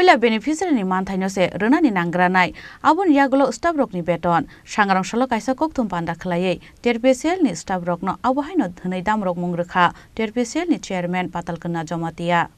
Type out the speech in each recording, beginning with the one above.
Pula beneficiary ni manthai no se rena ni nangranai abun yagulo staff rok ni beton sangrang solo kaisa koktum panda khlaiei terpesial ni staff rok no abahai no dhnei dam rok mungrekha terpesial ni chairman patalkana jamatia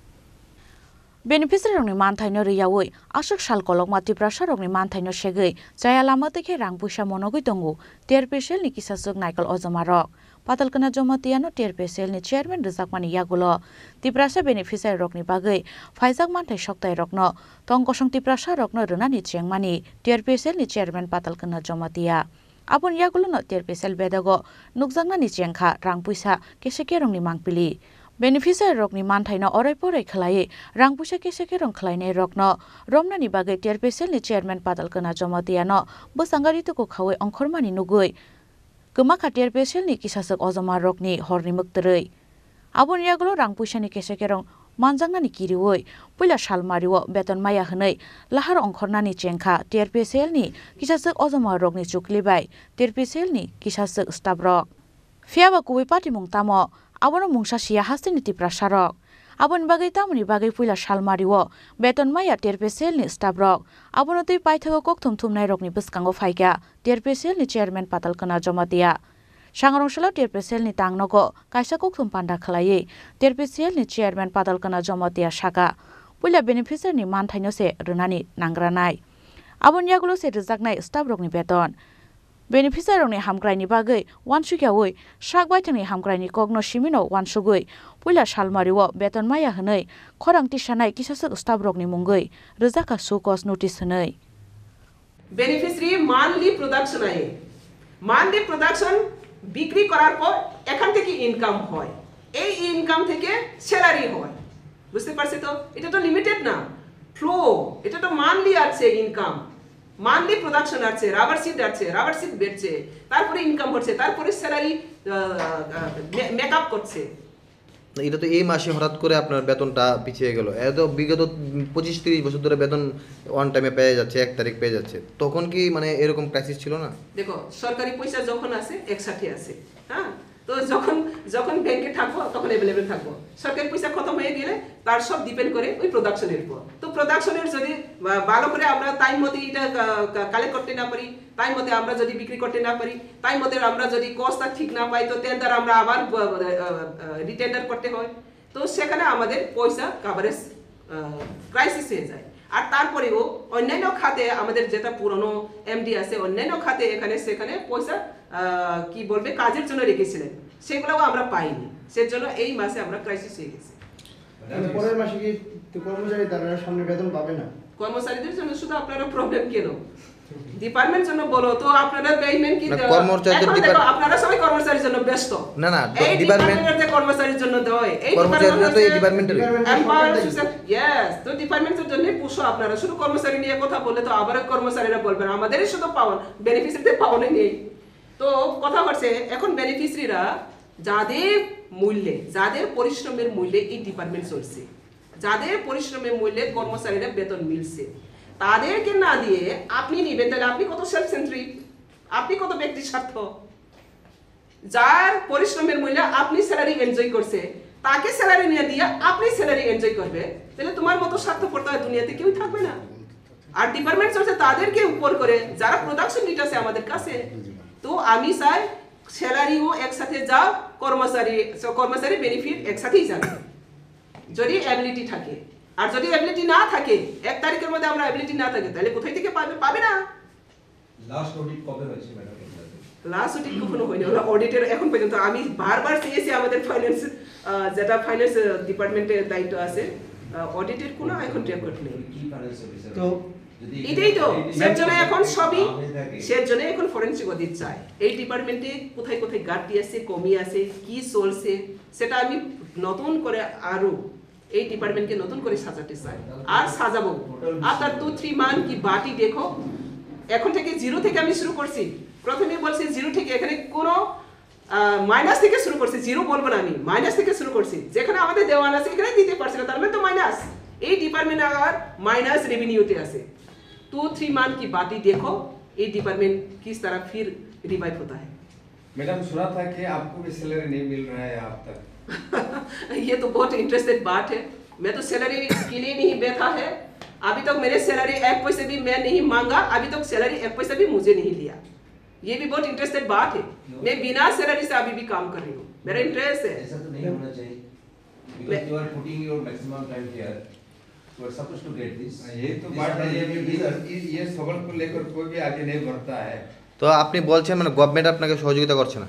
Beneficiary rok ni manthai no riyawoi ashok sal kolok mati prasha rok ni manthai no segei jaya lama tekhe rang puisa monogoi tongo terpesial ni kisasuk naikol ojoma rok Patalkana jamatia no terpesial ni chairman rijakmani yagulo tiprasa beneficiary rok ni bagai faizak manthai soktai rok no tongkosong tiprasa rok no rena ni chengmani terpesial ni chairman patalkana jamatia Abun yagulo no terpesial bedago nukjakna ni chengkha rang puisa keseke rong ni mangpili Beneficiary rok ni manthai no orai porai khlai rang puisa keseke rong khlainai rok no romna ni bagai terpesial ni chairman patalkana jamatia no bosangari to ko khawai ongkhormani nugui Gema khatir pesel ni kisasuk ojoma rok ni horni muktrei abun yagulo rang puisa ni keseke rong manjangna ni kiriwoi puila salmariwo beton maya hnei lahar ongkhorna ni chengkha terpesel ni kisasuk ojoma rok ni chuklibai terpesel ni kisasuk staff rok fiaba kubi party mungtamo abono mungsa sia hastini tiprasarok abon bagai tamuni bagai puila salmariwo beton maya terpesel ni staff rok abono tei paithago kokthum thumnai rok ni bwskango phaika terpesel ni chairman patalkana jamatia sangrongshalo terpesel ni tangnogo kaisa kokthum panda khlai terpesel ni chairman patalkana jamatia saka puila beneficiary ni manthai no se runani nangranai abon yagulo se rijaknai staff rok ni beton Beneficiary rok ni hamkrai ni bagai wansukyaoi sakbai thani hamkrai ni kogno simino wansugui puila salmariwo beton maya hnei khorang tisanai kisasuk staff rok ni mungoi rijaka sukos notice hnei Beneficiary monthly production আয় monthly production বিক্রি করার পর এখান থেকে income হয় এই income থেকে salary হয় বুঝতে পারছেন তো এটা তো লিমিটেড না ফ্লো এটা তো মান্থলি আছে ইনকাম মান্থলি প্রোডাকশন আছে রাবার সিট বেচছে তারপরে ইনকাম হচ্ছে তারপরে স্যালারি মেকআপ করছে এটা তো এই মাসে হঠাৎ করে আপনার বেতনটা পিছিয়ে গেল এত বিগত 25-30 বছর ধরে বেতন ওয়ান টাইমে পেয়ে যাচ্ছে 1 তারিখ পেয়ে যাচ্ছে তখন কি মানে এরকম ক্রাইসিস ছিল না দেখো সরকারি পয়সা যখন আসে একসাথে আসে হ্যাঁ তো যখন ব্যাংকে থাকবো তখন अवेलेबल থাকবো সরকারি পয়সা খতম হয়ে গেলে তার সব ডিপেন্ড করে ওই প্রোডাকশনের উপর তো প্রোডাকশনের যদি ভালো করে আমরা টাইম মতে এটা কালেক্ট করতে না পারি টাইম মতে আমরা যদি বিক্রি করতে না পারি টাইম মতে আমরা যদি কস্টটা ঠিক না পাই তো টেন্ডার আমরা আবার রিটেন্ডার করতে হয় তো সেখানে আমাদের পয়সা কভারেজ ক্রাইসিস হয়ে যায় আর তারপরেও অন্যান্য খাতে আমাদের যেটা পুরনো এমডি আছে অন্যান্য খাতে এখানে সেখানে পয়সা কি বলবে কাজের জন্য রেখেছিলেন সেগুলোও আমরা পাইনি সেজন্য এই মাসে আমরা ক্রাইসিস হয়ে গেছে পরের মাসে কি কর্মচারী তারা সামনে বেতন পাবে না কর্মচারীদের জন্য শুধু আপনারা প্রবলেম কেন ডিপার্টমেন্ট জন্য বলো তো আপনারা পেমেন্ট কি কর্মচারীদের আপনারা সবাই কর্মচারীর জন্য ব্যস্ত না ডিপার্টমেন্টের কর্মচারীর জন্য দেয় এই কর্মচারীরা তো এই ডিপার্টমেন্টের यस তো ডিপার্টমেন্টের জন্য পুষো আপনারা শুধু কর্মচারী নিয়ে কথা বললে তো আবার কর্মচারীরা বলবেন আমাদেরই শুধু পাওয়া বেনিফিশিয়ারিতে পাওয়া নেই তো কথা হচ্ছে এখন বেনিফিশিয়ারিরা যাদের পরিশ্রমের মূল্যে এই ডিপার্টমেন্ট চলছে যাদের পরিশ্রমের মূল্যে কর্মচারীরা বেতন মিলছে তাদেরকে না দিয়ে আপনি নিবেন তাহলে আপনি কত সেলফ সেন্ট্রিক আপনি কত ব্যক্তি স্বার্থ যার পরিশ্রমের মূল্যে আপনি স্যালারি এনজয় করছে তাকে স্যালারি নিয়ে দিয়ে আপনি স্যালারি এনজয় করবে তাহলে তোমার মতো স্বার্থপরতা দুনিয়াতে কেউ থাকবে না আর ডিপার্টমেন্ট চলছে তাদেরকে উপর করে যারা প্রোডাকশন নিট আছে আমাদের কাছে তো আমি চাই স্যালারিও একসাথে যাও কর্মচারী বেনিফিট একসাথেই যাবে যদি অ্যাবিলিটি থাকে আর যদি অ্যাবিলিটি না থাকে 1 তারিখের মধ্যে আমরা অ্যাবিলিটি না থাকে তাহলে কোথায় থেকে পাবে না লাস্ট অডিট কবে হয়েছে ম্যাডাম লাস্ট অডিট কখনো হয়নি ওরা অডিটের এখন পর্যন্ত আমি বারবার চেয়েছি আমাদের ফাইন্যান্স যেটা ফাইন্যান্স ডিপার্টমেন্টের দায়িত্ব আছে অডিটের কোনো এখন রেকর্ড নেই তো এটাই তো সেজন্য এখন ফরেনসিক অডিট চাই এই ডিপার্টমেন্টে কোথায় কোথায় ঘাটতি আছে কমি আছে কি চলছে সেটা আমি নতুন করে আরো এই ডিপার্টমেন্টকে নতুন করে সাজাতে চাই আর সাজাবো আফটার 2-3 মান্থ কি বাটি দেখো এখন থেকে জিরো থেকে আমি শুরু করছি প্রথমে বলছি জিরো থেকে এখানে কোনো মাইনাস থেকে শুরু করছি জিরো বলবো না আমি মাইনাস থেকে শুরু করছি যেখানে আমাদের দেওয়ান আছে এখানে দিতে পারছি না তার মানে তো মাইনাস এই ডিপার্টমেন্ট আর মাইনাস রেভিনিউতে আছে 2-3 माह की बातें देखो ये डिपार्टमेंट किस तरह फिर रिवाइव होता है मैडम सुना था कि आपको भी सैलरी नहीं मिल रहा है अब तक ये तो बहुत इंटरेस्टेड बात है मैं तो सैलरी के लिए नहीं बैठा है अभी तक मेरे सैलरी 1 पैसे भी मैं नहीं मांगा, अभी तक सैलरी 1 पैसा भी मुझे नहीं लिया। ये भी बहुत इंटरेस्टेड बात है। मैं बिना सैलरी से अभी भी काम कर रही हूँ, मेरा इंटरेस्ट है। ऐसा तो नहीं होना चाहिए, because you are putting your maximum time here, you are supposed to get this. ये तो बात है, ये सवाल को लेकर कोई भी आगे नहीं बढ़ता है। তো আপনি বলছেন মানে গভর্নমেন্ট আপনাকে সহযোগিতা করছে না?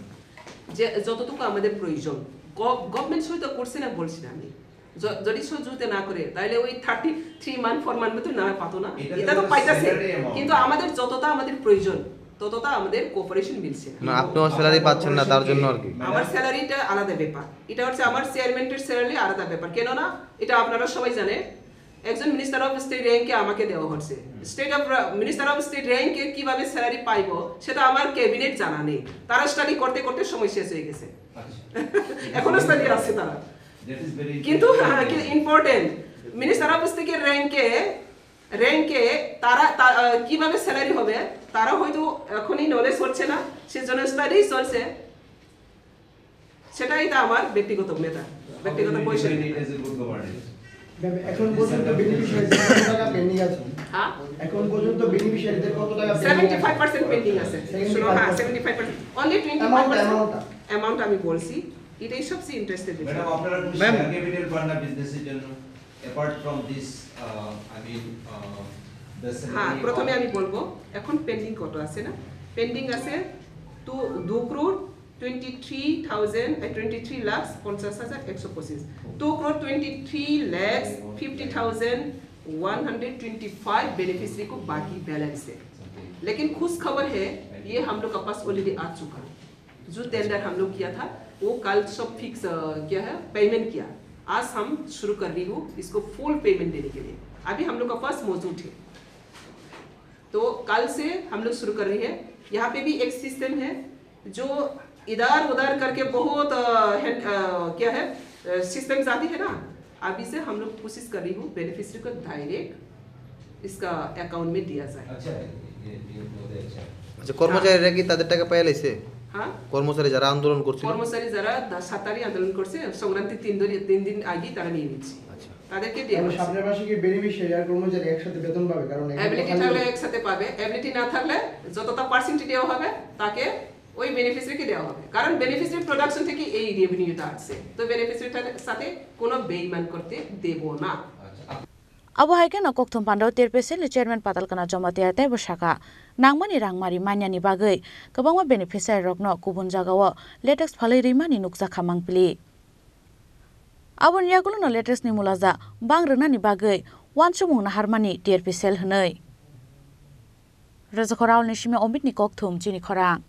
যে যতটুকু আমাদের প্রয়োজন গভর্নমেন্ট সহায়তা করছে না বলছি না আমি। যদি সহযোগিতা না করে তাহলে ওই 33 মান 4 মান তো না পাতো না, এটা তো পাইতাছে, কিন্তু আমাদের যতটা আমাদের প্রয়োজন ততটা আমাদের কোঅপারেশন মিলছে না আপনিও স্যালারি পাচ্ছেন না তার জন্য আর কি। আমার স্যালারিটা আলাদা ব্যাপার, এটা হচ্ছে আমার চেয়ারম্যানের স্যালারি আলাদা ব্যাপার। কেন না এটা আপনারা সবাই জানেন, একজন মিনিস্টার অফ স্টেট র্যাঙ্কে আমাকে দেওয়া হচ্ছে। মিনিস্টার অফ স্টেট র্যাঙ্কে কিভাবে স্যালারি পাইবো সেটা আমার ক্যাবিনেট জানা নেই, তারা স্টাডি করতে করতে সময় শেষ হয়ে গেছে, এখনো স্টাডি আছে তারা। কিন্তু ইম্পর্টেন্ট মিনিস্টার অফ স্টেটের র্যাঙ্কে তারা কিভাবে স্যালারি হবে তারা হয়তো এখনই নলেজ হচ্ছে না, সেজন্য স্টাডি চলছে। সেটাই তো আমার ব্যক্তিগত মেধা, ব্যক্তিগত পয়সা। এখন পর্যন্ত বেনিফিশিয়ারিদের কত টাকা পেন্ডিং আছে? হ্যাঁ এখন পর্যন্ত বেনিফিশিয়ারিদের কত টাকা 75% পেন্ডিং আছে। শুনো, হ্যাঁ 75%, অনলি 25% অ্যামাউন্ট আমি বলছি। এটাই সবচেয়ে ইন্টারেস্টেড বিষয়। ম্যাডাম আপনারা কোন শেয়ার ক্যাপিটাল পান না বিজনেসের জন্য apart from this I mean হ্যাঁ প্রথমে আমি বলবো এখন পেন্ডিং কত আছে না, পেন্ডিং আছে 2 crore 23 lakhs 50,125, 2 crore 23 lakhs 50,125 beneficiary को बाकी बैलेंस है। लेकिन खुश खबर है ये हम लोग का पास ऑलरेडी आ चुका है। जो टेंडर हम लोग किया था वो कल सब फिक्स किया है, पेमेंट किया। आज हम शुरू कर रही हूँ इसको फुल पेमेंट देने के लिए, अभी हम लोग का पास मौजूद है, तो कल से हम लोग शुरू कर रही है। यहाँ पे भी एक सिस्टम है जो इधर उधर करके बहुत क्या है सिस्टम आती है ना, अभी से हम लोग कोशिश कर रही हूँ बेनिफिशियरी को डायरेक्ट इसका अकाउंट में दिया जाए। अच्छा ये बहुत अच्छा। আচ্ছা কর্মচারীরা কি তাদের টাকা পেয়ে লাইছে? हाँ কর্মচারী যারা আন্দোলন করছিল কর্মচারী যারা 7 তারিখ আন্দোলন করছে সংক্রান্তি 3 দিন আগে তারা নিয়ে নিচ্ছে, আচ্ছা তাদেরকে দেওয়া হচ্ছে। সামনের মাসে কি বেনিফিশিয়ারি আর কর্মচারী একসাথে বেতন পাবে? কারণ এবিলিটি থাকলে একসাথে পাবে, এবিলিটি না থাকলে যতটা পার্সেন্টেজ দেওয়া হবে তাকে ওই বেনিফিশিয়ারিকে দেওয়া হবে, কারণ বেনিফিশিয়ারি প্রোডাকশন থেকে এই রেভিনিউটা আসছে, তো বেনিফিশিয়ারিটার সাথে কোনো বেইমান করতে দেব না। Abo haike na kokthum pandau TRPCL ni chairman patalkana jomati atai bosaka nangmani rangmari manyani bagai kobangma beneficiary rokno kubun jagao latex phalai rimani nuksa khamangpili abon yagulo no latex ni mulaja bangrena ni bagai wansumung na harmani TRPCL hnei Rajakoraul ni shime omit ni kokthum chini khorang